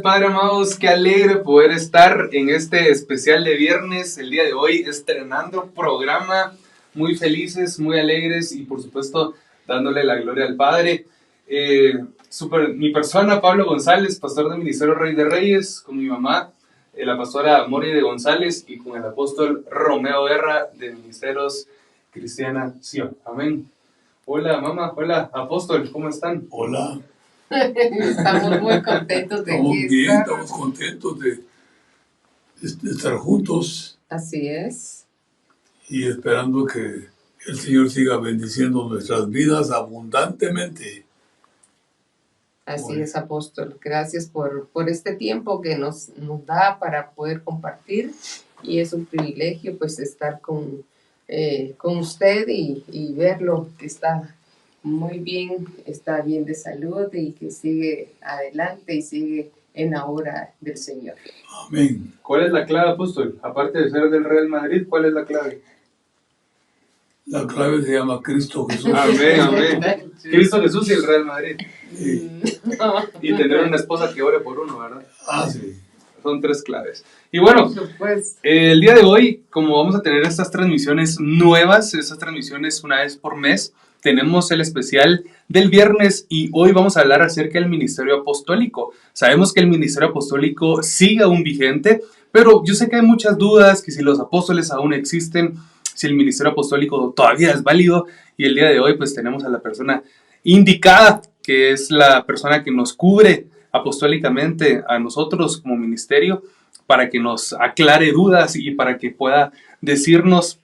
Padre, amados, qué alegre poder estar en este especial de viernes, el día de hoy, estrenando programa, muy felices, muy alegres y por supuesto dándole la gloria al Padre. Mi persona, Pablo González, pastor del Ministerio Rey de Reyes, con mi mamá, la pastora Mori de González y con el apóstol Romeo Guerra de Ministerios Cristiana Sion. Amén. Hola mamá, hola apóstol, ¿cómo están? Hola. Estamos muy contentos de Estamos aquí bien, estar. estamos contentos de estar juntos Así es. y esperando que el Señor siga bendiciendo nuestras vidas abundantemente. Así es, apóstol. Gracias por este tiempo que nos da para poder compartir y es un privilegio pues estar con usted y verlo que está muy bien, está bien de salud y que sigue adelante y sigue en la obra del Señor. Amén. ¿Cuál es la clave, apóstol? Aparte de ser del Real Madrid, ¿cuál es la clave? La clave se llama Cristo Jesús. Amén, amén. Cristo Jesús y el Real Madrid. Sí. Y tener una esposa que ore por uno, ¿verdad? Sí. Son 3 claves. Y bueno, el día de hoy, como vamos a tener estas transmisiones nuevas, estas transmisiones una vez por mes, tenemos el especial del viernes y hoy vamos a hablar acerca del ministerio apostólico. Sabemos que el ministerio apostólico sigue aún vigente, pero yo sé que hay muchas dudas, que si los apóstoles aún existen, si el ministerio apostólico todavía es válido, y el día de hoy pues tenemos a la persona indicada, que es la persona que nos cubre apostólicamente a nosotros como ministerio, para que nos aclare dudas y para que pueda decirnos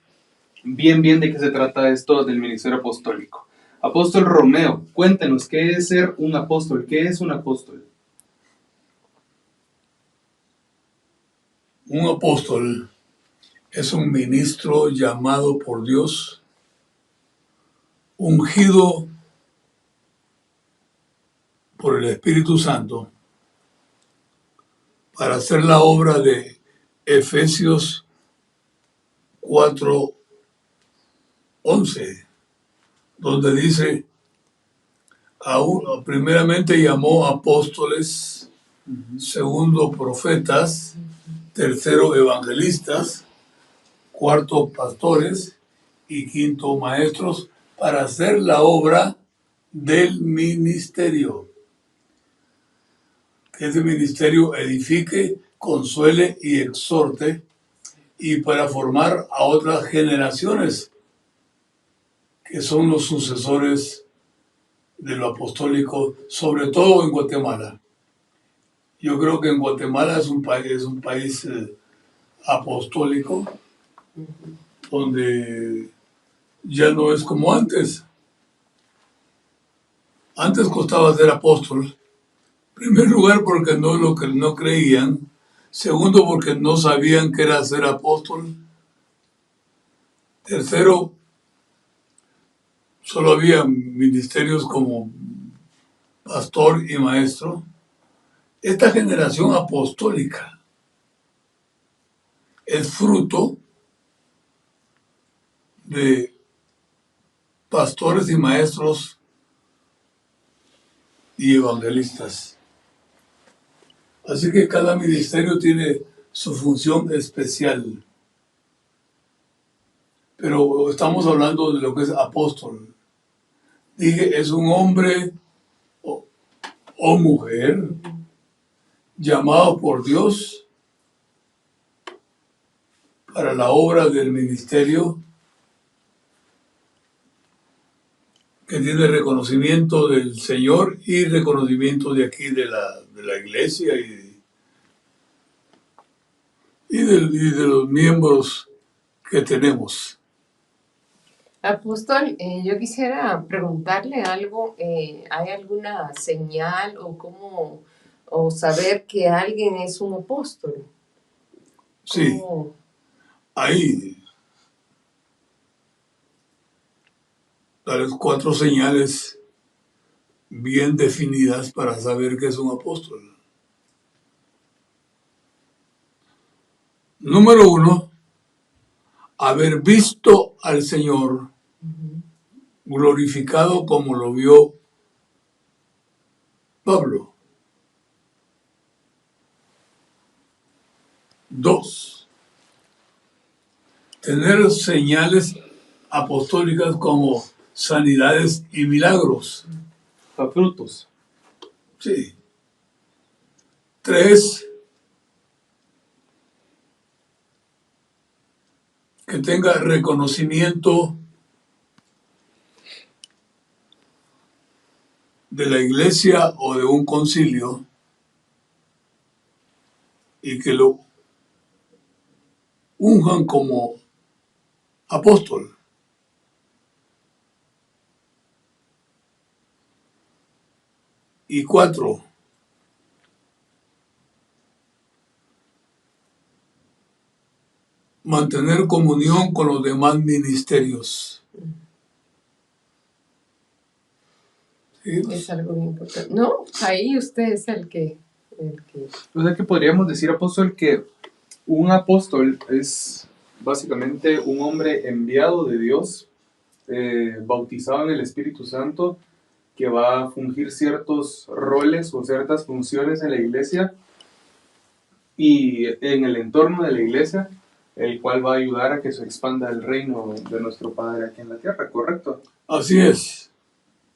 bien de qué se trata esto del ministerio apostólico. Apóstol Romeo, cuéntenos, ¿qué es ser un apóstol? ¿Qué es un apóstol? Un apóstol es un ministro llamado por Dios, ungido por el Espíritu Santo para hacer la obra de Efesios 4:11, donde dice, primeramente llamó apóstoles, segundo profetas, tercero evangelistas, cuarto pastores y quinto maestros para hacer la obra del ministerio. Que ese ministerio edifique, consuele y exhorte, y para formar a otras generaciones que son los sucesores de lo apostólico, sobre todo en Guatemala. Yo creo que en Guatemala es un país apostólico, donde ya no es como antes. Antes costaba ser apóstol. En primer lugar, porque no creían. Segundo, porque no sabían qué era ser apóstol. Tercero, solo había ministerios como pastor y maestro. Esta generación apostólica es fruto de pastores y maestros y evangelistas. Así que cada ministerio tiene su función especial. Pero estamos hablando de lo que es apóstol. Dije, es un hombre o mujer llamado por Dios para la obra del ministerio, que tiene reconocimiento del Señor y reconocimiento de aquí de la iglesia y de los miembros que tenemos. Apóstol, yo quisiera preguntarle algo. ¿Hay alguna señal o saber que alguien es un apóstol? Sí, hay tales 4 señales bien definidas para saber que es un apóstol. Número 1, haber visto al Señor glorificado como lo vio Pablo. 2. Tener señales apostólicas como sanidades y milagros. A frutos. Sí. 3. Que tenga reconocimiento de la iglesia o de un concilio y que lo unjan como apóstol. Y 4. Mantener comunión con los demás ministerios. ¿Sí? Es algo muy importante. No, ahí usted es el que... O sea que podríamos decir, apóstol, que un apóstol es básicamente un hombre enviado de Dios, bautizado en el Espíritu Santo, que va a fungir ciertos roles o ciertas funciones en la iglesia y en el entorno de la iglesia, el cual va a ayudar a que se expanda el reino de nuestro Padre aquí en la tierra, ¿correcto? Así es.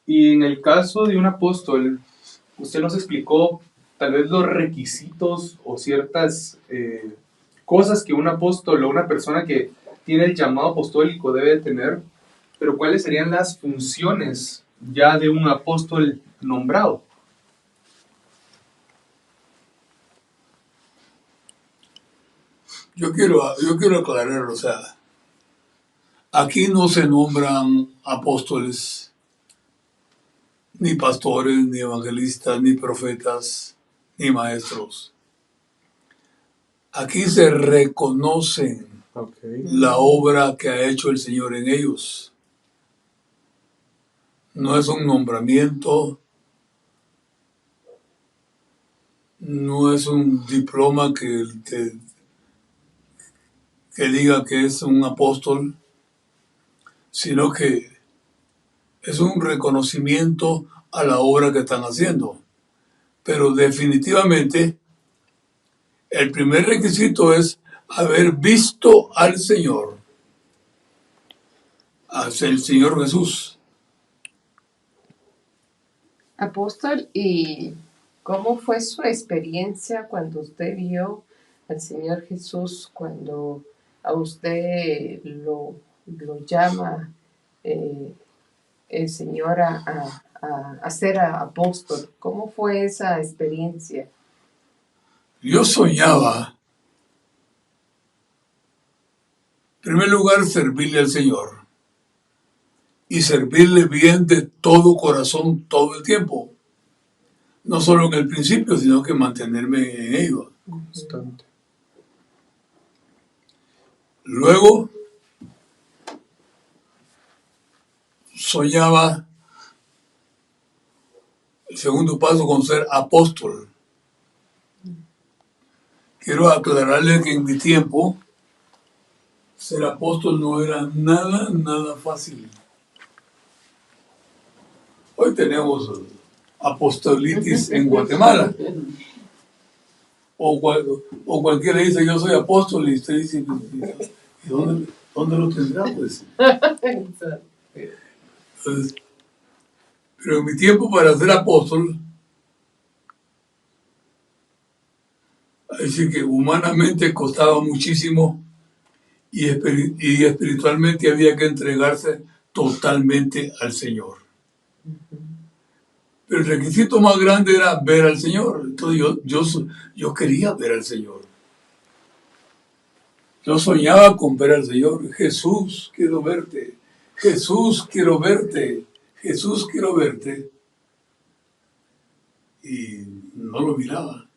Y en el caso de un apóstol, usted nos explicó tal vez los requisitos o ciertas cosas que un apóstol o una persona que tiene el llamado apostólico debe tener, pero ¿cuáles serían las funciones ya de un apóstol nombrado? Yo quiero aclarar, o sea, aquí no se nombran apóstoles, ni pastores, ni evangelistas, ni profetas, ni maestros. Aquí se reconocen la obra que ha hecho el Señor en ellos. No es un nombramiento, no es un diploma que diga que es un apóstol, sino que es un reconocimiento a la obra que están haciendo. Pero definitivamente el primer requisito es haber visto al Señor, hacia el Señor Jesús. Apóstol, ¿y cómo fue su experiencia cuando usted vio al Señor Jesús, cuando a usted lo llama el Señor a ser apóstol? ¿Cómo fue esa experiencia? Yo soñaba, en primer lugar, servirle al Señor y servirle bien de todo corazón todo el tiempo. No solo en el principio, sino que mantenerme en ello. Constante. Luego, soñaba el segundo paso con ser apóstol. Quiero aclararle que en mi tiempo ser apóstol no era nada fácil. Hoy tenemos apostolitis en Guatemala. O cualquiera dice yo soy apóstol y usted dice, ¿y dónde lo tendrá? Pues? Entonces, pero en mi tiempo para ser apóstol, así que humanamente costaba muchísimo y espiritualmente había que entregarse totalmente al Señor. Pero el requisito más grande era ver al Señor. Entonces yo quería ver al Señor. Yo soñaba con ver al Señor. Jesús, quiero verte. Jesús, quiero verte. Jesús, quiero verte. Y no lo miraba.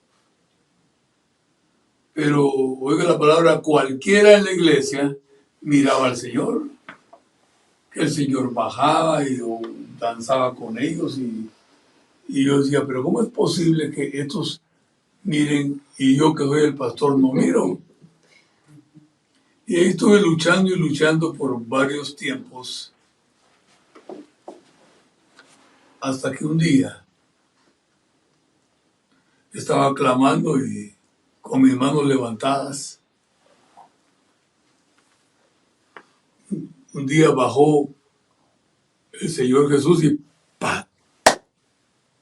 Pero, oiga la palabra, cualquiera en la iglesia miraba al Señor. Que el Señor bajaba y danzaba con ellos. Y yo decía, pero ¿cómo es posible que estos miren y yo que soy el pastor no miro? Y ahí estuve luchando y luchando por varios tiempos. Hasta que un día estaba clamando y con mis manos levantadas un día bajó el Señor Jesús y ¡pa!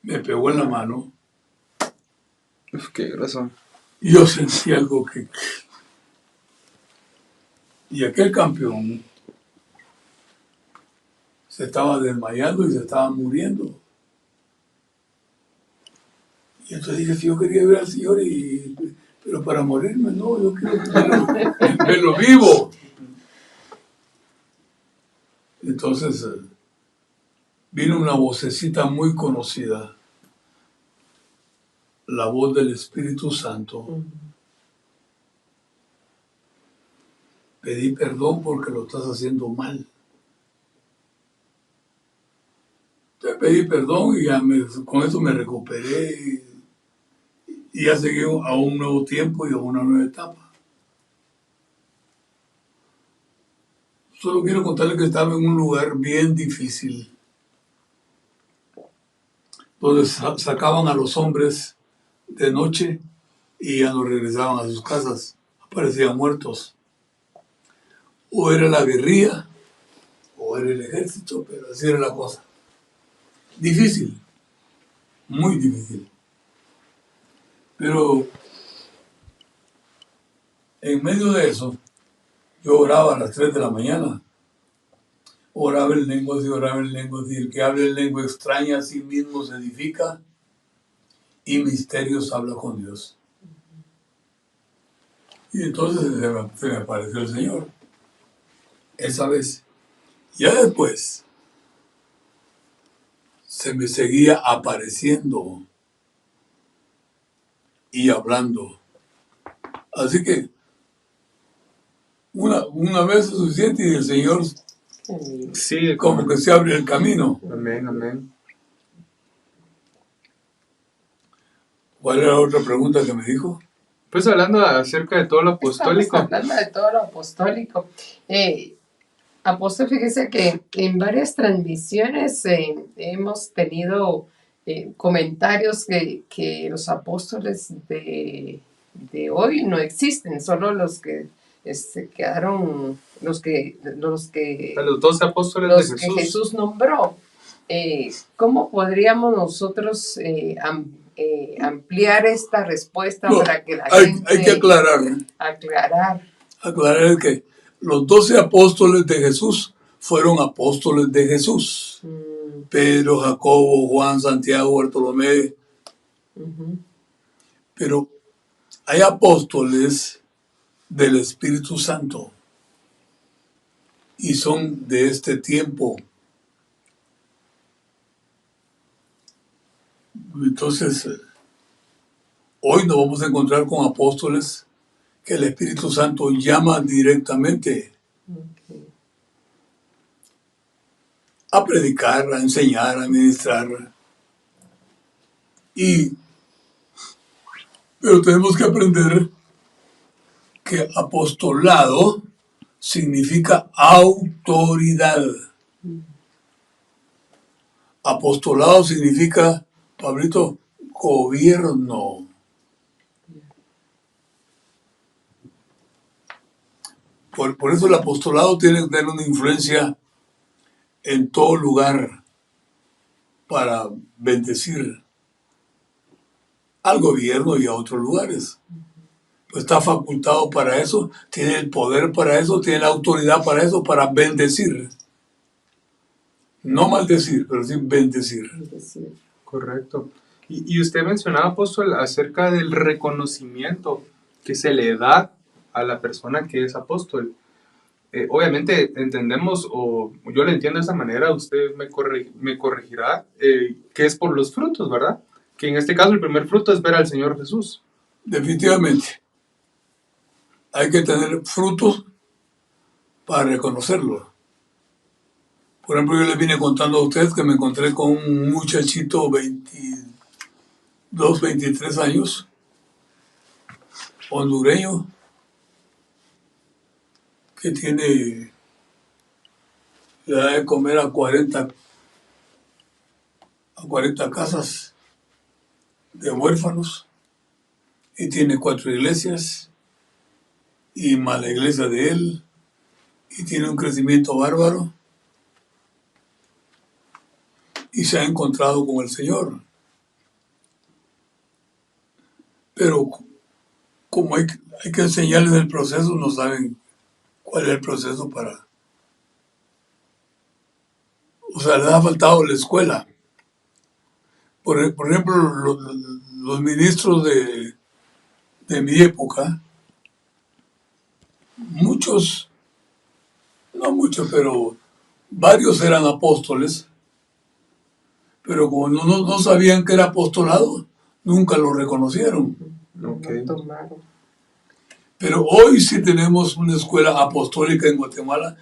Me pegó en la mano. Uf, qué groso. Y yo sentí algo que... Y aquel campeón se estaba desmayando y se estaba muriendo. Y entonces dije, si yo quería ver al Señor, pero para morirme, no, yo quiero verlo vivo. Entonces vino una vocecita muy conocida, la voz del Espíritu Santo. Pedí perdón porque lo estás haciendo mal. Te pedí perdón y ya con eso me recuperé y ya seguí a un nuevo tiempo y a una nueva etapa. Solo quiero contarles que estaba en un lugar bien difícil, donde sacaban a los hombres de noche y ya no regresaban a sus casas, aparecían muertos. O era la guerrilla, o era el ejército, pero así era la cosa. Difícil, muy difícil. Pero en medio de eso, yo oraba a las 3 de la mañana. Oraba en lenguas y oraba en lenguas, y el que habla en lengua extraña a sí mismo se edifica y misterios habla con Dios. Y entonces se me apareció el Señor. Esa vez. Ya después se me seguía apareciendo y hablando. Así que una vez es suficiente y el Señor Sí, como que se abre el camino. Amén, amén. ¿Cuál era la otra pregunta que me dijo? Pues hablando acerca de todo lo apostólico. Estamos hablando de todo lo apostólico. Apóstol, fíjese que en varias transmisiones hemos tenido comentarios que los apóstoles de hoy no existen, solo los que quedaron, los que A los 12 apóstoles los de que Jesús. Jesús nombró. ¿Cómo podríamos nosotros ampliar esta respuesta No, para que la hay gente que aclarar que los 12 apóstoles de Jesús fueron apóstoles de Jesús. Pedro, Jacobo, Juan, Santiago, Bartolomé. Pero hay apóstoles del Espíritu Santo y son de este tiempo. Entonces, hoy nos vamos a encontrar con apóstoles que el Espíritu Santo llama directamente a predicar, a enseñar, a ministrar. Pero tenemos que aprender que apostolado significa autoridad. Apostolado significa, Pablito, gobierno. Por eso el apostolado tiene que tener una influencia en todo lugar para bendecir al gobierno y a otros lugares. Pues está facultado para eso, tiene el poder para eso, tiene la autoridad para eso, para bendecir. No maldecir, pero sí bendecir. Correcto. Y usted mencionaba, apóstol, acerca del reconocimiento que se le da a la persona que es apóstol. Obviamente entendemos, o yo lo entiendo de esa manera, usted me corregirá, que es por los frutos, ¿verdad? Que en este caso el primer fruto es ver al Señor Jesús. Definitivamente. Hay que tener frutos para reconocerlo. Por ejemplo, yo les vine contando a ustedes que me encontré con un muchachito 22, 23 años, hondureño, que tiene la edad de comer a 40 casas de huérfanos y tiene 4 iglesias y más la iglesia de él y tiene un crecimiento bárbaro y se ha encontrado con el Señor. Pero como hay que enseñarles el proceso, no saben cuál es el proceso para... O sea, les ha faltado la escuela. Por ejemplo, los ministros de mi época, muchos, no muchos, pero varios eran apóstoles, pero como no sabían que era apostolado, nunca lo reconocieron. Okay. No tomaron. Pero hoy sí tenemos una escuela apostólica en Guatemala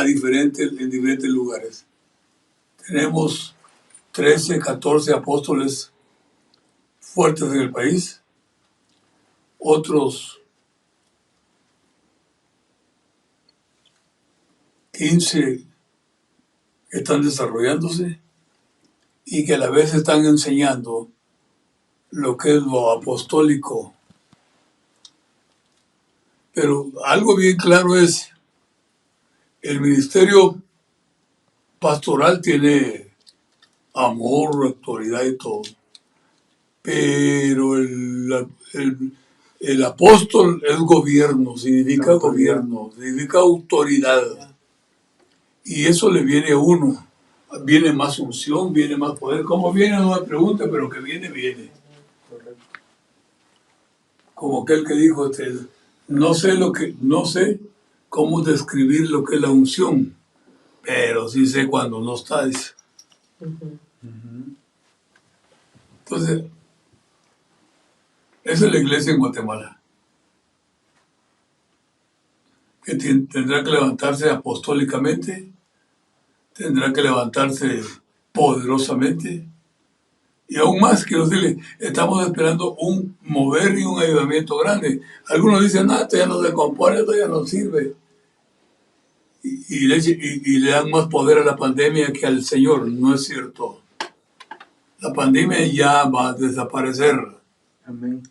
en diferentes lugares. Tenemos 13, 14 apóstoles fuertes en el país, otros 15 que están desarrollándose y que a la vez están enseñando lo que es lo apostólico. Pero algo bien claro es, el ministerio pastoral tiene amor, autoridad y todo, pero el apóstol es gobierno, significa gobierno, significa autoridad. Y eso le viene a uno. Viene más unción, viene más poder. ¿Cómo viene? No me pregunte, pero que viene, viene. Correcto. Como aquel que dijo, no sé cómo describir lo que es la unción, pero sí sé cuando no está. Dice. Entonces, esa es la iglesia en Guatemala, que tendrá que levantarse apostólicamente, tendrá que levantarse poderosamente. Y aún más, quiero decirle, estamos esperando un mover y un ayudamiento grande. Algunos dicen, esto ya no se compone, esto ya no sirve. Y le dan más poder a la pandemia que al Señor. No es cierto. La pandemia ya va a desaparecer. Amén.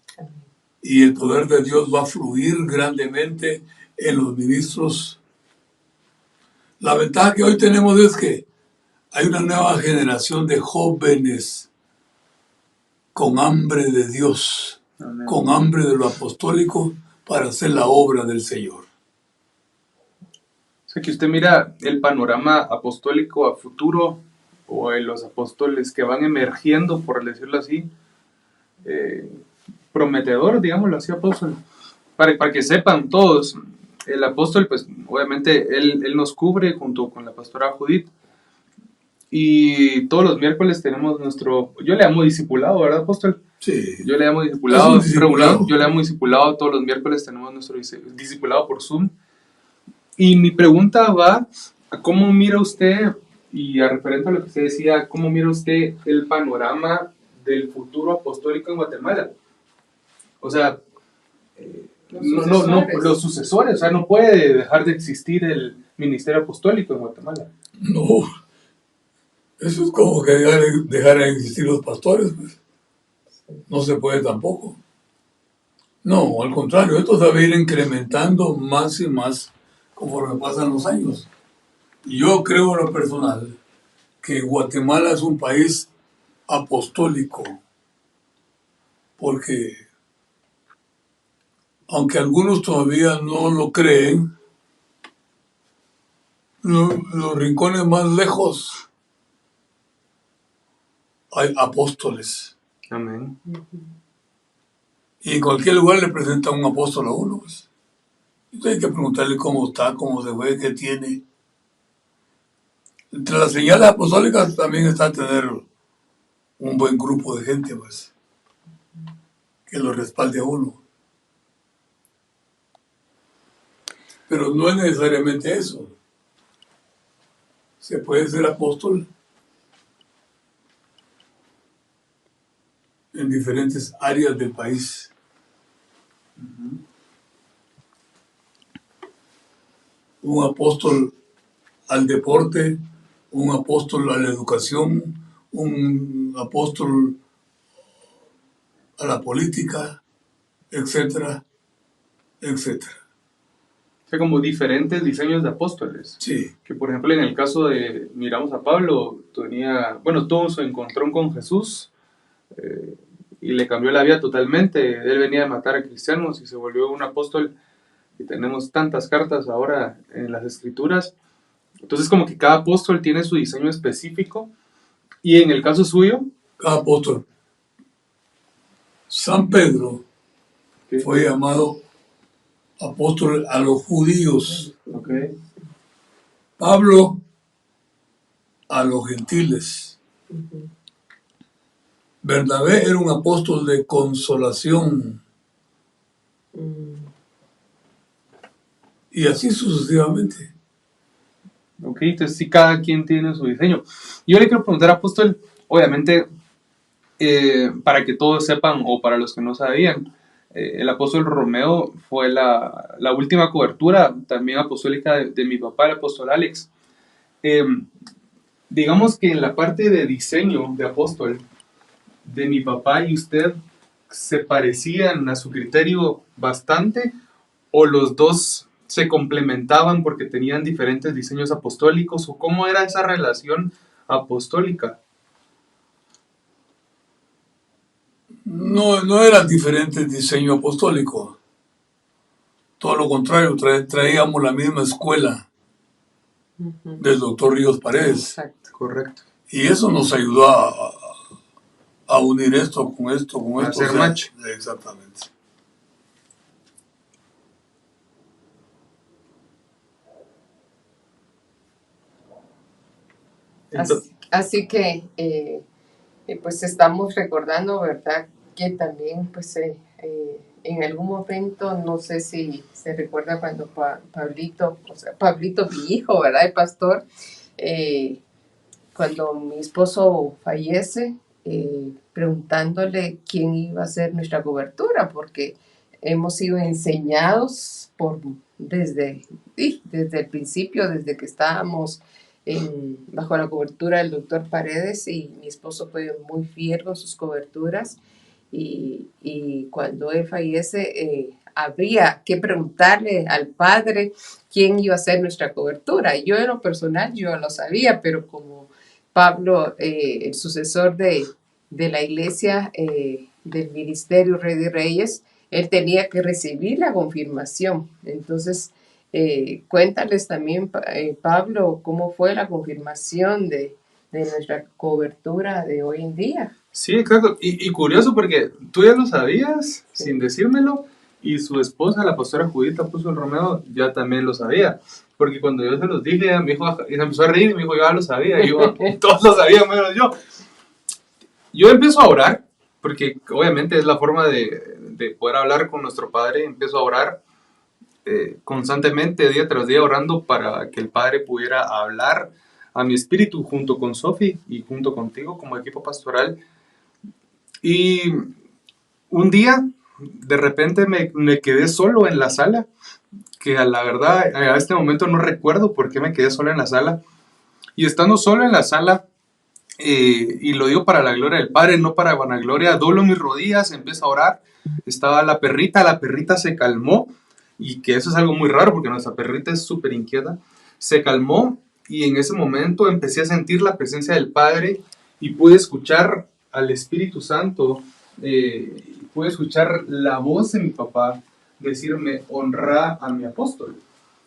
Y el poder de Dios va a fluir grandemente en los ministros. La ventaja que hoy tenemos es que hay una nueva generación de jóvenes con hambre de Dios, Amén. con hambre de lo apostólico para hacer la obra del Señor. O sea, que usted mira el panorama apostólico a futuro o de los apóstoles que van emergiendo, por decirlo así, prometedor, digámoslo así, apóstol. Para que sepan todos, el apóstol, pues obviamente él nos cubre junto con la pastora Judith. Y todos los miércoles tenemos yo le llamo discipulado, ¿verdad, apóstol? Sí. Yo le llamo discipulado, discipulado. yo le llamo discipulado, todos los miércoles tenemos nuestro discipulado por Zoom. Y mi pregunta va a cómo mira usted, y a referente a lo que usted decía, cómo mira usted el panorama del futuro apostólico en Guatemala. O sea, los sucesores, o sea, no puede dejar de existir el ministerio apostólico en Guatemala. No, eso es como que dejar de existir los pastores, pues. No se puede tampoco. No, al contrario, esto se va a ir incrementando más y más conforme pasan los años. Y yo creo en lo personal que Guatemala es un país apostólico, porque aunque algunos todavía no lo creen, los rincones más lejos hay apóstoles. Amén. Y en cualquier lugar le presentan un apóstol a uno. Pues. Entonces hay que preguntarle cómo está, cómo se fue, qué tiene. Entre las señales apostólicas también está tener un buen grupo de gente, pues, que lo respalde a uno. Pero no es necesariamente eso. Se puede ser apóstol en diferentes áreas del país. Un apóstol al deporte, un apóstol a la educación, un apóstol a la política, etcétera, etcétera. O sea, como diferentes diseños de apóstoles. Sí. Que por ejemplo en el caso de, miramos a Pablo, tuvo su encontrón con Jesús y le cambió la vida totalmente. Él venía a matar a cristianos y se volvió un apóstol. Y tenemos tantas cartas ahora en las escrituras. Entonces como que cada apóstol tiene su diseño específico. Y en el caso suyo, Cada apóstol. San Pedro ¿qué? fue llamado apóstol a los judíos. Okay. Pablo a los gentiles. Bernabé era un apóstol de consolación. Y así sucesivamente. Ok, entonces sí, cada quien tiene su diseño. Yo le quiero preguntar, apóstol, obviamente, para que todos sepan, o para los que no sabían, el apóstol Romeo fue la última cobertura, también apostólica, de mi papá, el apóstol Alex. Digamos que en la parte de diseño de apóstol, de mi papá y usted, ¿se parecían a su criterio bastante? ¿O los dos se complementaban porque tenían diferentes diseños apostólicos? ¿O cómo era esa relación apostólica? No eran diferentes diseños apostólicos. Todo lo contrario, traíamos la misma escuela del doctor Ríos Paredes. Exacto. Correcto. Y eso nos ayudó a unir esto con esto, con A esto. hacer match. Exactamente. Así que pues estamos recordando, ¿verdad? Que también pues en algún momento, no sé si se recuerda cuando Pablito, mi hijo, ¿verdad? El pastor, cuando mi esposo fallece, preguntándole quién iba a ser nuestra cobertura, porque hemos sido enseñados desde el principio, desde que estábamos bajo la cobertura del doctor Paredes, y mi esposo fue muy fiel con sus coberturas, y cuando él fallece habría que preguntarle al padre quién iba a ser nuestra cobertura. Yo en lo personal yo lo sabía, pero como Pablo, el sucesor de la iglesia, del ministerio Rey de Reyes, él tenía que recibir la confirmación. Entonces, cuéntales también, Pablo, cómo fue la confirmación de nuestra cobertura de hoy en día. Sí, exacto. Y curioso porque tú ya lo sabías, sí, sin decírmelo, y su esposa, la pastora Judith Apóstol Romeo, ya también lo sabía. Porque cuando yo se los dije, mi hijo y se empezó a reír y me dijo, yo ya lo sabía. Y yo, todos lo sabían, menos yo. Yo empiezo a orar, porque obviamente es la forma de poder hablar con nuestro Padre. Empiezo a orar constantemente, día tras día, orando para que el Padre pudiera hablar a mi espíritu junto con Sofi y junto contigo como equipo pastoral. Y un día, de repente me quedé solo en la sala, que a la verdad a este momento no recuerdo por qué me quedé solo en la sala. Y estando solo en la sala, y lo digo para la gloria del Padre, no para vanagloria, doblo mis rodillas, empiezo a orar. Estaba la perrita se calmó, y que eso es algo muy raro porque nuestra perrita es súper inquieta. Se calmó y en ese momento empecé a sentir la presencia del Padre y pude escuchar al Espíritu Santo, pude escuchar la voz de mi papá decirme, honra a mi apóstol.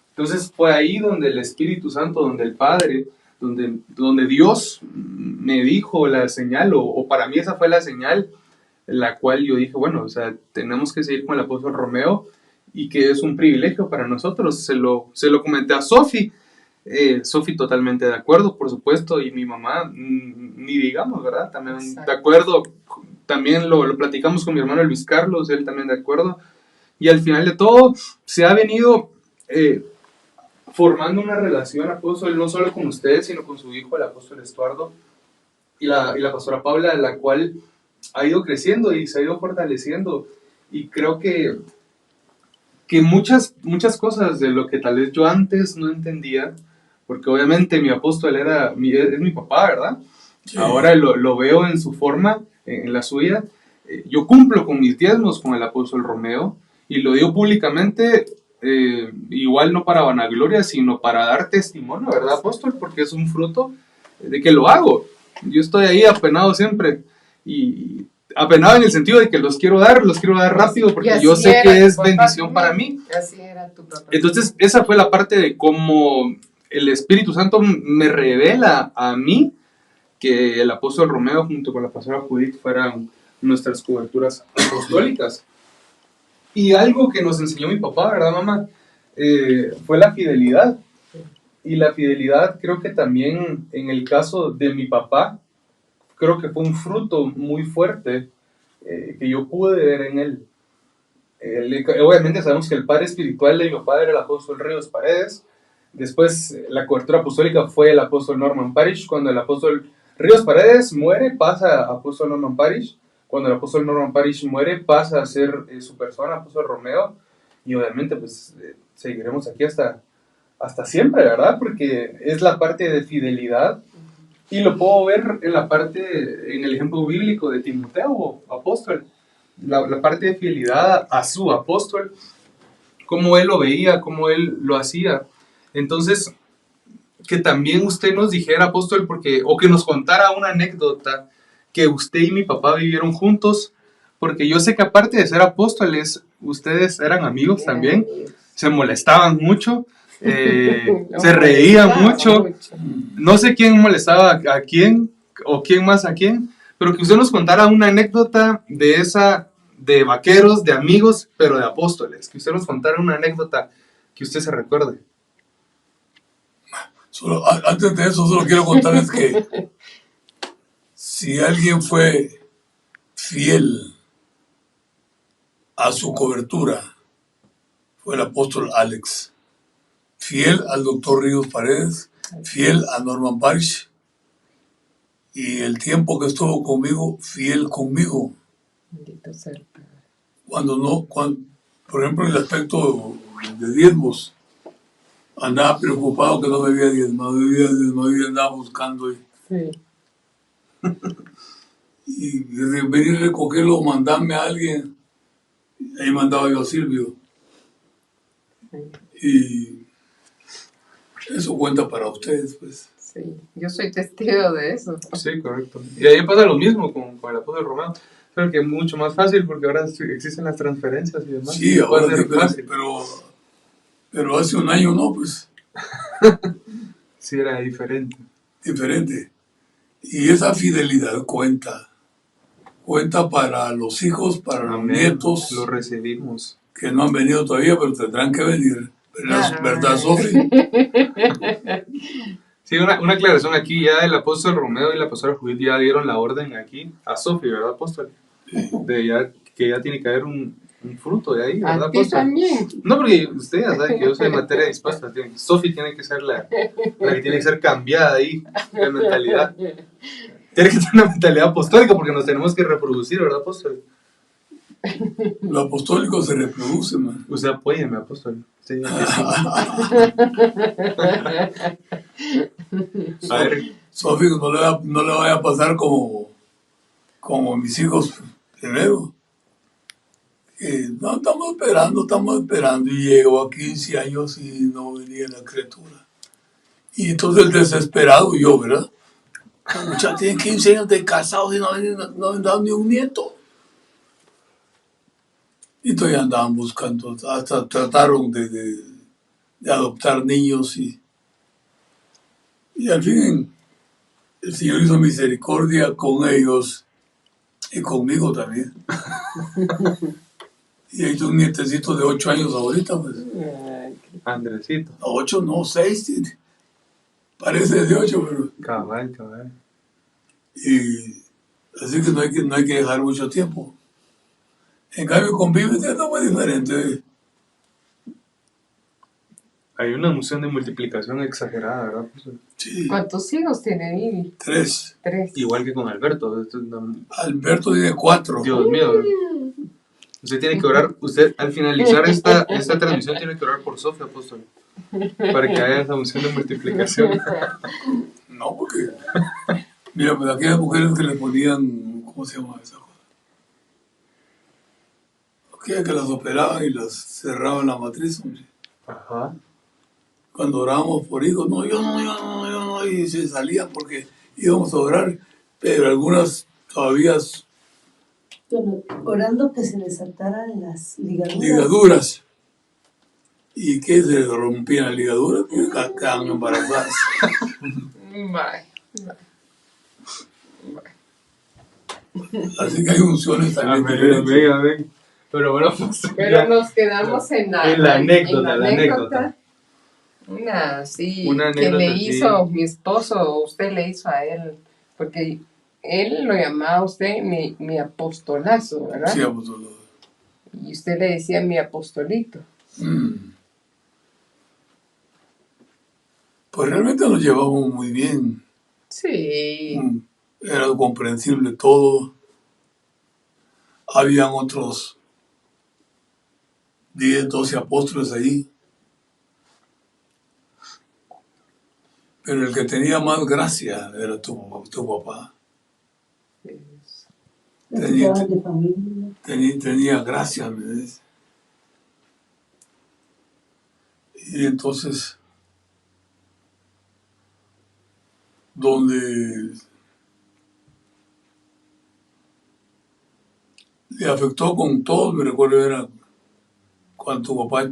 Entonces fue ahí donde el Espíritu Santo, donde el Padre, donde Dios me dijo la señal, o para mí esa fue la señal, la cual yo dije, bueno, o sea, tenemos que seguir con el apóstol Romeo, y que es un privilegio para nosotros. Se lo comenté a Sofi. Sofi totalmente de acuerdo, por supuesto, y mi mamá, ni digamos, ¿verdad? También Exacto. de acuerdo. También lo platicamos con mi hermano Luis Carlos, él también de acuerdo. Y al final de todo, se ha venido formando una relación, apóstol, no solo con ustedes, sino con su hijo, el apóstol Estuardo, y la pastora Paula, la cual ha ido creciendo y se ha ido fortaleciendo. Y creo que muchas cosas de lo que tal vez yo antes no entendía, porque obviamente mi apóstol es mi papá, ¿verdad? Sí. Ahora lo veo en su forma, en la suya. Yo cumplo con mis diezmos con el apóstol Romeo, y lo digo públicamente, igual no para vanagloria, sino para dar testimonio, ¿verdad, apóstol? Porque es un fruto de que lo hago. Yo estoy ahí apenado siempre, y apenado en el sentido de que los quiero dar rápido, porque yo sé que es bendición para mí. Así era tu papá. Entonces, esa fue la parte de cómo el Espíritu Santo me revela a mí que el apóstol Romeo junto con la pastora Judith fueran nuestras coberturas apostólicas. Y algo que nos enseñó mi papá, ¿verdad, mamá? Fue la fidelidad. Y la fidelidad creo que también en el caso de mi papá, creo que fue un fruto muy fuerte que yo pude ver en él. Obviamente sabemos que el padre espiritual de mi papá era el apóstol Ríos Paredes. Después la cobertura apostólica fue el apóstol Norman Parish. Cuando el apóstol Ríos Paredes muere, pasa a apóstol Norman Parish. Cuando el apóstol Norman Parish muere, pasa a ser su persona, apóstol Romeo. Y obviamente pues seguiremos aquí hasta siempre, ¿verdad? Porque es la parte de fidelidad. Y lo puedo ver en la parte, en el ejemplo bíblico de Timoteo, apóstol. La parte de fidelidad a su apóstol, cómo él lo veía, cómo él lo hacía. Entonces, que también usted nos dijera, apóstol, o que nos contara una anécdota que usted y mi papá vivieron juntos, porque yo sé que aparte de ser apóstoles, ustedes eran amigos también, se molestaban mucho, se reían mucho, no sé quién molestaba a quién, o quién más a quién, pero que usted nos contara una anécdota de vaqueros, de amigos, pero de apóstoles. Que usted nos contara una anécdota que usted se recuerde. Antes de eso, solo quiero contarles que si alguien fue fiel a su cobertura, fue el apóstol Alex. Fiel al doctor Ríos Paredes, fiel a Norman Parish, y el tiempo que estuvo conmigo, fiel conmigo. Bendito sea el Padre. Por ejemplo, en el aspecto de diezmos, andaba preocupado que no me había diezmado, y andaba buscando. Sí. Y venir a recogerlo, mandarme a alguien, ahí mandaba yo a Silvio. Y eso cuenta para ustedes, pues. Sí, yo soy testigo de eso. Sí, correcto. Y ahí pasa lo mismo con el apóstol Romeo. Creo que es mucho más fácil porque ahora existen las transferencias y demás. Sí, ahora es fácil. Pero hace un año no, pues. Sí, era diferente. Diferente. Y esa fidelidad cuenta. Cuenta para los hijos, para los nietos. Lo recibimos. Que no han venido todavía, pero tendrán que venir. ¿Verdad, Sofi? Sí, una aclaración aquí. Ya el apóstol Romeo y la pastora Judith ya dieron la orden aquí a Sofi, ¿verdad, apóstol? Que ya tiene que haber un fruto de ahí, ¿verdad, ¿A ti apóstol? también? No, porque usted ya sabe que yo soy materia dispuesta. Sofi tiene que ser la que tiene que ser cambiada ahí, de mentalidad. Tiene que tener una mentalidad apostólica porque nos tenemos que reproducir, ¿verdad, apóstol? Lo apostólico se reproduce, man. Usted apóyeme, apóstol. Sí, a ver. Sofi, no le vaya a pasar como mis hijos primero. No, estamos esperando. Y llegó a 15 años y no venía la criatura. Y entonces desesperado yo, ¿verdad? Ya tienen 15 años de casados y no han dado ni un nieto. Y todavía andaban buscando, hasta trataron de adoptar niños y al fin el Señor hizo misericordia con ellos y conmigo también. Y hay un nietecito de 8 años ahorita, pues. Andresito. 8, no, 6 tiene. Parece de 8, pero... Cabal. Y así que no hay que dejar mucho tiempo. En cambio, con Vivi es muy diferente. Hay una unción de multiplicación exagerada, ¿verdad? Sí. ¿Cuántos hijos tiene Vivi? 3. Igual que con Alberto. Alberto tiene 4. Dios mío. Usted tiene que orar, al finalizar esta transmisión tiene que orar por Sofía, apóstol, para que haya esa unción de multiplicación. No, porque, mira, pues aquellas mujeres que le ponían, ¿cómo se llama esa cosa? que las operaban y las cerraban la matriz, hombre. Ajá. Cuando orábamos por hijos, no, yo no, y se salían porque íbamos a orar, pero algunas todavía Bueno, orando que se les saltaran las ligaduras. ligaduras. ¿Y qué se les rompían las ligaduras? Porque quedaban embarazadas. Bye. Así que hay unciones también diferentes. Amén. Pero bueno, pues, Pero nos quedamos en la anécdota. Una, sí, Una que le anécdota, hizo mi esposo, o usted le hizo a él, porque él lo llamaba a usted mi apostolazo, ¿verdad? Sí, apóstol. Y usted le decía mi apostolito. Pues realmente nos llevamos muy bien. Sí. Era comprensible todo. Habían otros 10, 12 apóstoles ahí. Pero el que tenía más gracia era tu papá. De familia. Tenía gracia, ¿me ves? Y entonces, donde le afectó con todo, me recuerdo, era cuando tu papá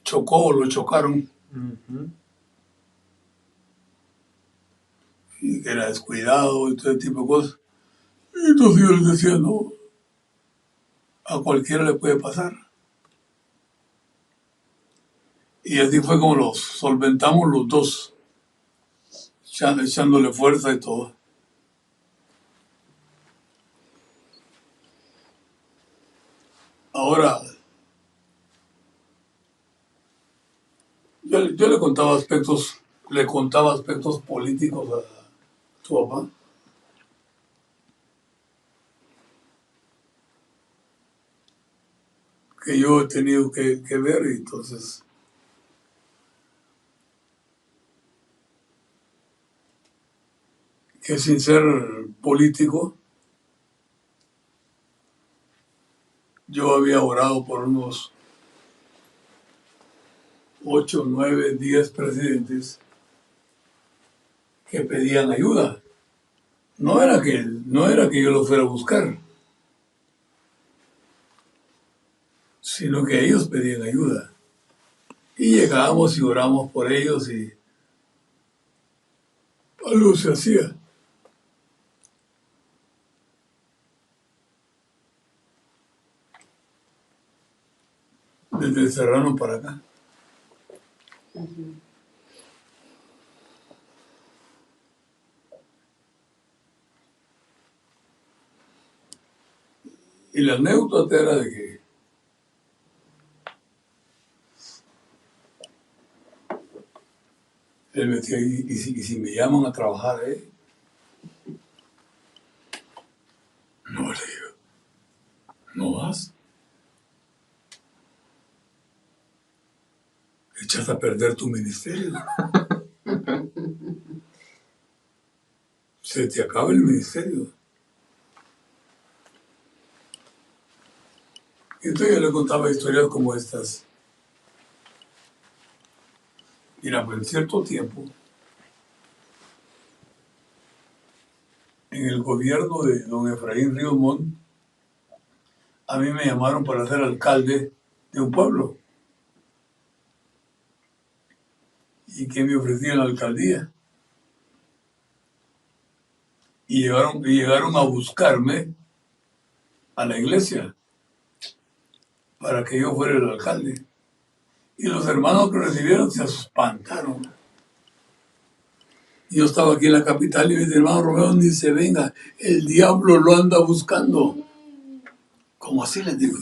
chocó o lo chocaron. Y que era descuidado y todo ese tipo de cosas. Y entonces yo les decía, no, a cualquiera le puede pasar. Y así fue como los solventamos los dos, echándole fuerza y todo. Ahora, yo le contaba aspectos políticos a tu papá. Que yo he tenido que ver, y entonces que sin ser político, yo había orado por unos 8, 9, 10 presidentes que pedían ayuda. No era que yo los fuera a buscar, sino que ellos pedían ayuda. Y llegábamos y oramos por ellos y algo se hacía. Desde el Serrano para acá. Y la anécdota era de que él me decía, ¿y si me llaman a trabajar, No, le digo, ¿no vas? Echas a perder tu ministerio. Se te acaba el ministerio. Y entonces yo le contaba historias como estas. Mira, pues en cierto tiempo, en el gobierno de don Efraín Ríos Montt, a mí me llamaron para ser alcalde de un pueblo. ¿Y que me ofrecían la alcaldía? Y llegaron a buscarme a la iglesia para que yo fuera el alcalde. Y los hermanos que recibieron se espantaron. Yo estaba aquí en la capital y mi hermano Romeo ni se venga, el diablo lo anda buscando. ¿Cómo así les digo?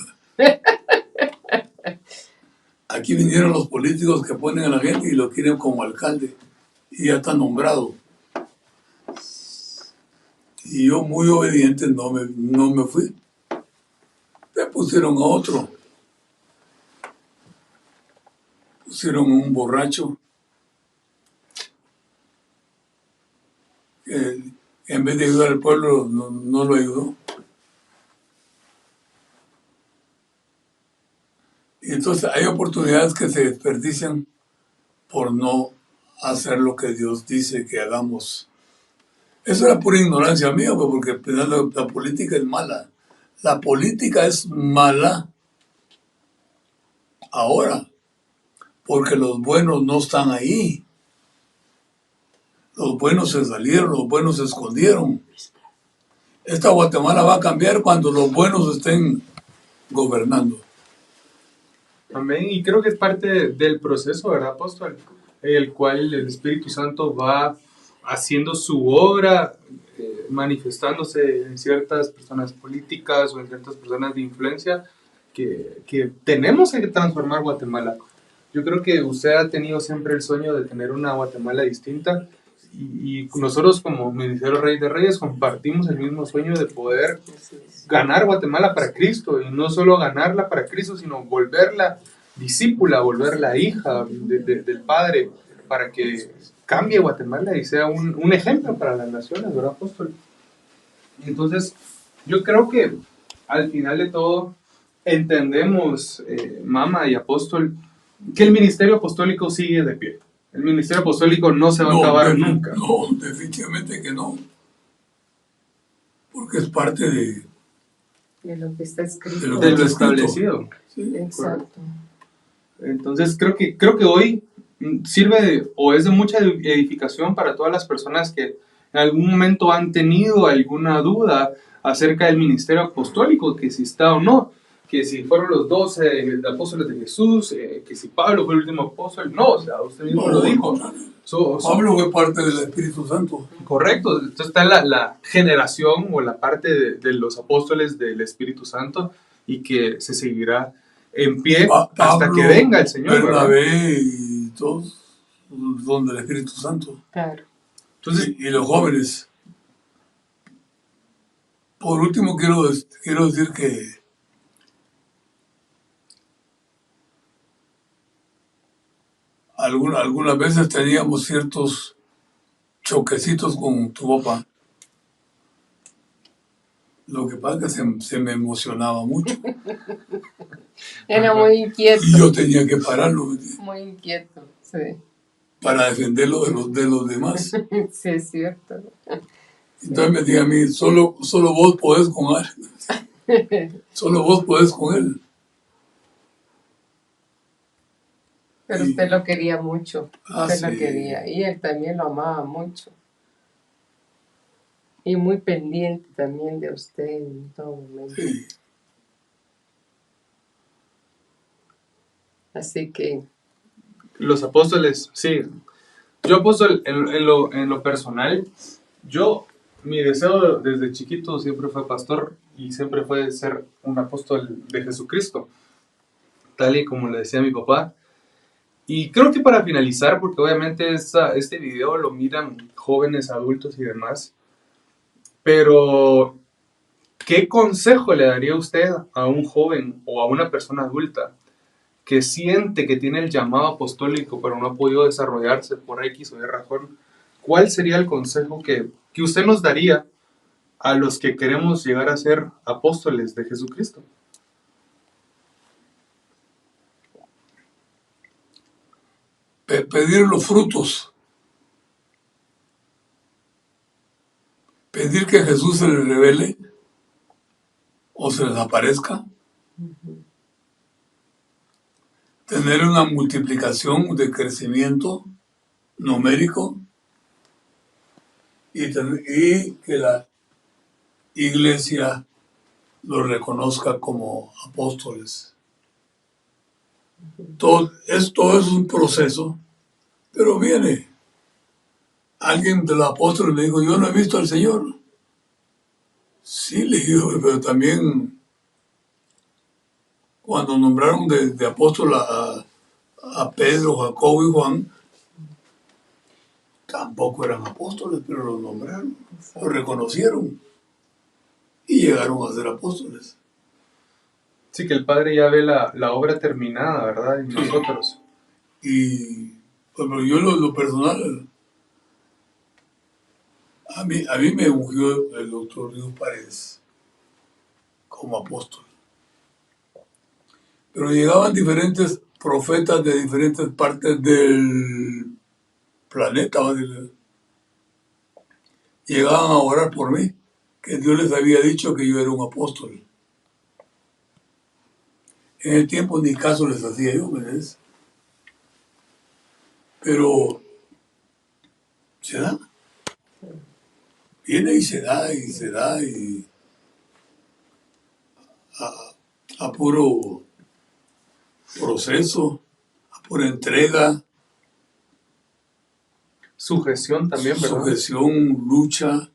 Aquí vinieron los políticos que ponen a la gente y lo quieren como alcalde. Y ya está nombrado. Y yo muy obediente no me fui. Me pusieron a otro. Pusieron a un borracho. Que en vez de ayudar al pueblo no lo ayudó. entonces hay oportunidades que se desperdician por no hacer lo que Dios dice que hagamos. Eso era pura ignorancia mía, pues, porque la política es mala. La política es mala ahora, porque los buenos no están ahí. Los buenos se salieron, los buenos se escondieron. Esta Guatemala va a cambiar cuando los buenos estén gobernando. Amén. Y creo que es parte del proceso, ¿verdad, apóstol? El cual el Espíritu Santo va haciendo su obra, manifestándose en ciertas personas políticas o en ciertas personas de influencia que tenemos que transformar Guatemala. Yo creo que usted ha tenido siempre el sueño de tener una Guatemala distinta y nosotros como Ministerio Rey de Reyes compartimos el mismo sueño de poder ganar Guatemala para Cristo y no solo ganarla para Cristo, sino volverla discípula, volverla hija del Padre para que cambie Guatemala y sea un ejemplo para las naciones, ¿verdad, apóstol? Entonces, yo creo que al final de todo entendemos, Mama y apóstol, que el ministerio apostólico sigue de pie. El ministerio apostólico no se va a acabar nunca. No, definitivamente que no. Porque es parte de lo que está escrito. de lo De que lo está escrito. establecido. Sí. Exacto. Entonces creo que hoy sirve o es de mucha edificación para todas las personas que en algún momento han tenido alguna duda acerca del ministerio apostólico, que si está o no, que si fueron los 12 apóstoles de Jesús, que si Pablo fue el último apóstol. No, o sea, usted mismo lo dijo. Pablo fue parte del Espíritu Santo. Correcto, entonces está la generación o la parte de los apóstoles del Espíritu Santo y que se seguirá en pie hasta que venga el Señor, Bernabé y todos son del Espíritu Santo. Claro. Entonces, Y los jóvenes. Por último, quiero decir que algunas veces teníamos ciertos choquecitos con tu papá. Lo que pasa es que se me emocionaba mucho. Era muy inquieto. Y yo tenía que pararlo Muy inquieto, sí. para defenderlo de los demás. Sí, es cierto. Entonces me decía a mí, solo vos podés con él. Solo vos podés con él. Pero usted lo quería mucho. Usted sí. lo quería. Y él también lo amaba mucho. Y muy pendiente también de usted en todo momento. Sí. Así que, los apóstoles, sí. Yo apóstol, en lo personal, mi deseo desde chiquito siempre fue pastor y siempre fue ser un apóstol de Jesucristo, tal y como le decía mi papá. Y creo que para finalizar, porque obviamente este video lo miran jóvenes, adultos y demás, pero ¿qué consejo le daría usted a un joven o a una persona adulta que siente que tiene el llamado apostólico pero no ha podido desarrollarse por X o Y razón? ¿Cuál sería el consejo que usted nos daría a los que queremos llegar a ser apóstoles de Jesucristo? Pedir los frutos. Pedir que Jesús se les revele o se les aparezca. Tener una multiplicación de crecimiento numérico y que la iglesia los reconozca como apóstoles. Todo es un proceso, pero viene. Alguien de los apóstoles me dijo, yo no he visto al Señor. Sí, le digo, pero también cuando nombraron de apóstol a Pedro, Jacobo y Juan, tampoco eran apóstoles, pero los nombraron, los reconocieron y llegaron a ser apóstoles. Sí, que el Padre ya ve la obra terminada, ¿verdad? En nosotros. Y bueno, yo lo personal, a mí me ungió el doctor Ríos Paredes como apóstol. Pero llegaban diferentes profetas de diferentes partes del planeta. Llegaban a orar por mí, que Dios les había dicho que yo era un apóstol. En el tiempo ni caso les hacía yo, ¿ves? Pero se da. Viene y se da, y se da, y a puro proceso, a pura entrega, Sujeción también, ¿verdad? sujeción, lucha,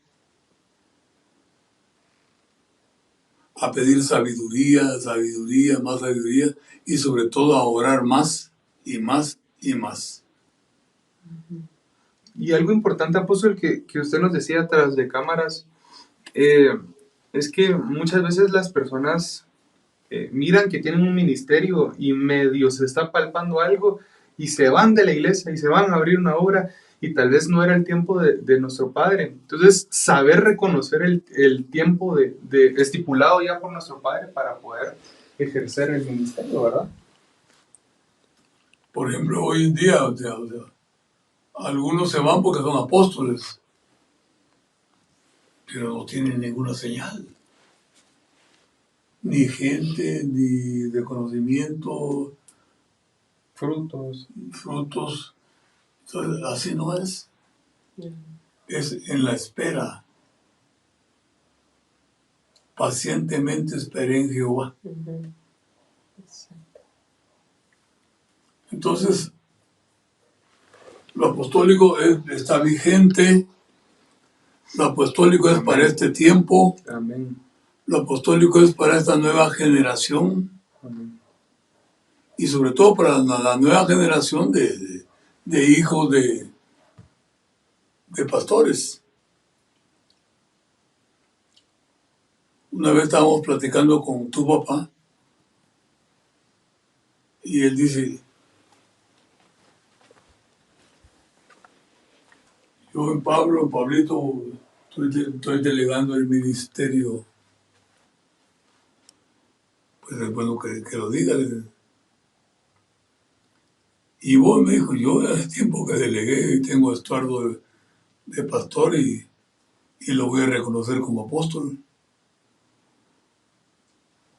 a pedir sabiduría, sabiduría, más sabiduría, y sobre todo a orar más y más y más. Y algo importante, apóstol, que usted nos decía tras de cámaras, es que muchas veces las personas miran que tienen un ministerio y medio se está palpando algo y se van de la iglesia y se van a abrir una obra y tal vez no era el tiempo de nuestro Padre. Entonces, saber reconocer el tiempo de estipulado ya por nuestro Padre para poder ejercer el ministerio, ¿verdad? Por ejemplo, hoy en día, algunos se van porque son apóstoles, pero no tienen ninguna señal. Ni gente, ni de conocimiento, Frutos. frutos. Entonces, así no es. Es en la espera. Pacientemente esperé en Jehová. Entonces, lo apostólico está vigente. Lo apostólico es para este tiempo. Amén. Lo apostólico es para esta nueva generación. Amén. Y sobre todo para la nueva generación de hijos de pastores. Una vez estábamos platicando con tu papá y él dice, yo en Pablito, estoy delegando el ministerio. Pues es bueno que lo diga. Y vos, me dijo, yo hace tiempo que delegué y tengo estuardo de pastor y lo voy a reconocer como apóstol.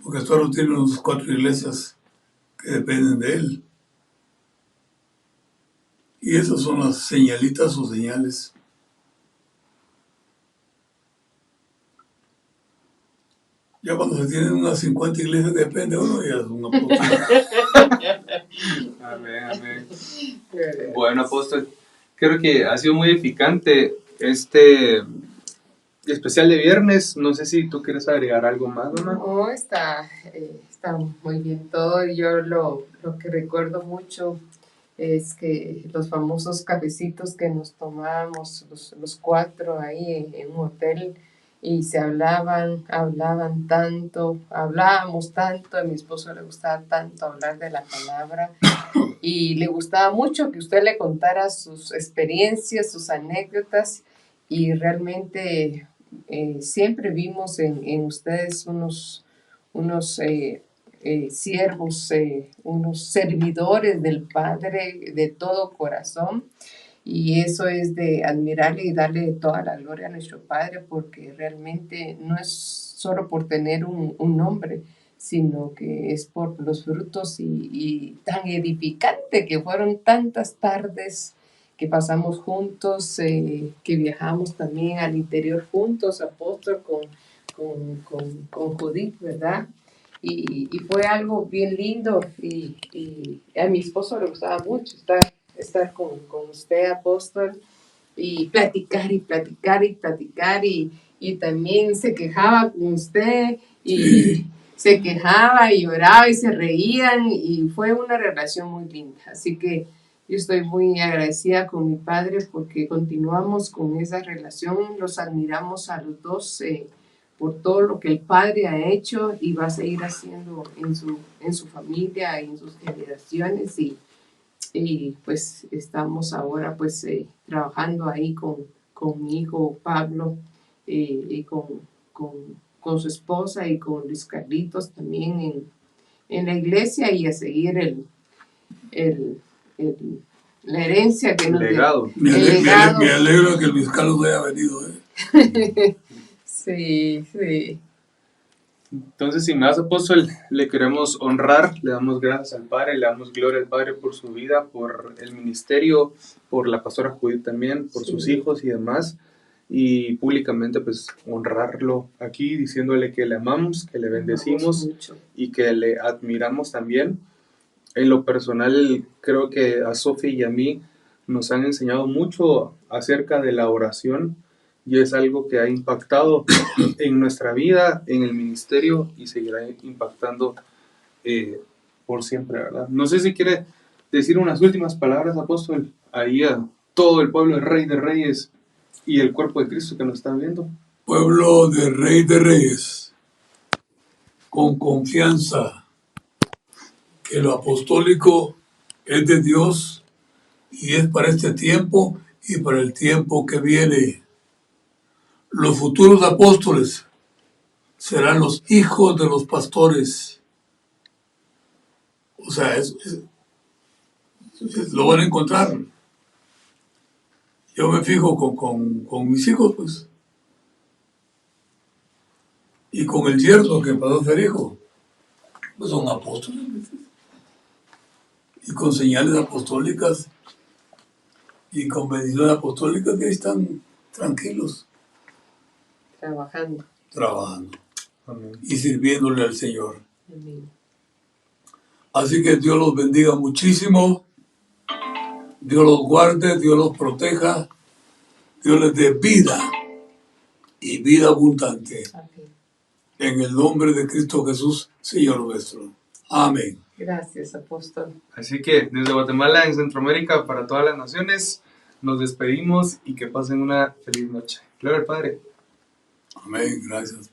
Porque Estuardo tiene unas 4 iglesias que dependen de él. Y esas son las señalitas o señales. Ya cuando se tienen unas 50 iglesias, depende uno, ya es un apóstol. Amén, amén. Bueno, apóstol, creo que ha sido muy edificante este especial de viernes. No sé si tú quieres agregar algo más, mamá. No, está muy bien todo. Yo lo que recuerdo mucho es que los famosos cafecitos que nos tomábamos los 4 ahí en un hotel y se hablábamos tanto, a mi esposo le gustaba tanto hablar de la palabra y le gustaba mucho que usted le contara sus experiencias, sus anécdotas y realmente siempre vimos en ustedes unos siervos, unos servidores del Padre de todo corazón. Y eso es de admirarle y darle toda la gloria a nuestro Padre, porque realmente no es solo por tener un nombre, sino que es por los frutos y tan edificante que fueron tantas tardes que pasamos juntos, que viajamos también al interior juntos, apóstol, con Judith, ¿verdad? Y fue algo bien lindo y a mi esposo le gustaba mucho estar con usted, apóstol, y platicar y platicar y platicar y también se quejaba con usted y se quejaba y lloraba y se reían y fue una relación muy linda. Así que yo estoy muy agradecida con mi padre porque continuamos con esa relación, los admiramos a los dos por todo lo que el padre ha hecho y va a seguir haciendo en su familia y en sus generaciones y pues estamos ahora pues trabajando ahí con mi hijo Pablo y con su esposa y con Luis Carlitos también en la iglesia y a seguir la herencia que nos dio. Legado. El legado. Me alegro que el fiscal no haya venido. Sí, sí. Entonces, sin más, apóstol, le queremos honrar, le damos gracias al Padre, le damos gloria al Padre por su vida, por el ministerio, por la pastora Judith también, por sus hijos y demás, y públicamente pues honrarlo aquí, diciéndole que le amamos, que le bendecimos Mucho. y que le admiramos también. En lo personal, creo que a Sofi y a mí nos han enseñado mucho acerca de la oración, y es algo que ha impactado en nuestra vida, en el ministerio, y seguirá impactando por siempre, ¿verdad? No sé si quiere decir unas últimas palabras, apóstol, ahí a todo el pueblo del Rey de Reyes y el cuerpo de Cristo que nos están viendo. Pueblo de Rey de Reyes, con confianza que lo apostólico es de Dios y es para este tiempo y para el tiempo que viene. Los futuros apóstoles serán los hijos de los pastores. O sea, lo van a encontrar. Yo me fijo con mis hijos, pues. Y con el yerno que pasó a ser hijo. Pues son apóstoles. Y con señales apostólicas y con bendiciones apostólicas que están tranquilos. Trabajando. Amén. Y sirviéndole al Señor. Amén. Así que Dios los bendiga muchísimo, Dios los guarde, Dios los proteja, Dios les dé vida y vida abundante. Amén. En el nombre de Cristo Jesús, Señor nuestro. Amén. Gracias, apóstol. Así que desde Guatemala, en Centroamérica, para todas las naciones, nos despedimos y que pasen una feliz noche. Gloria al Padre. Amén. Gracias.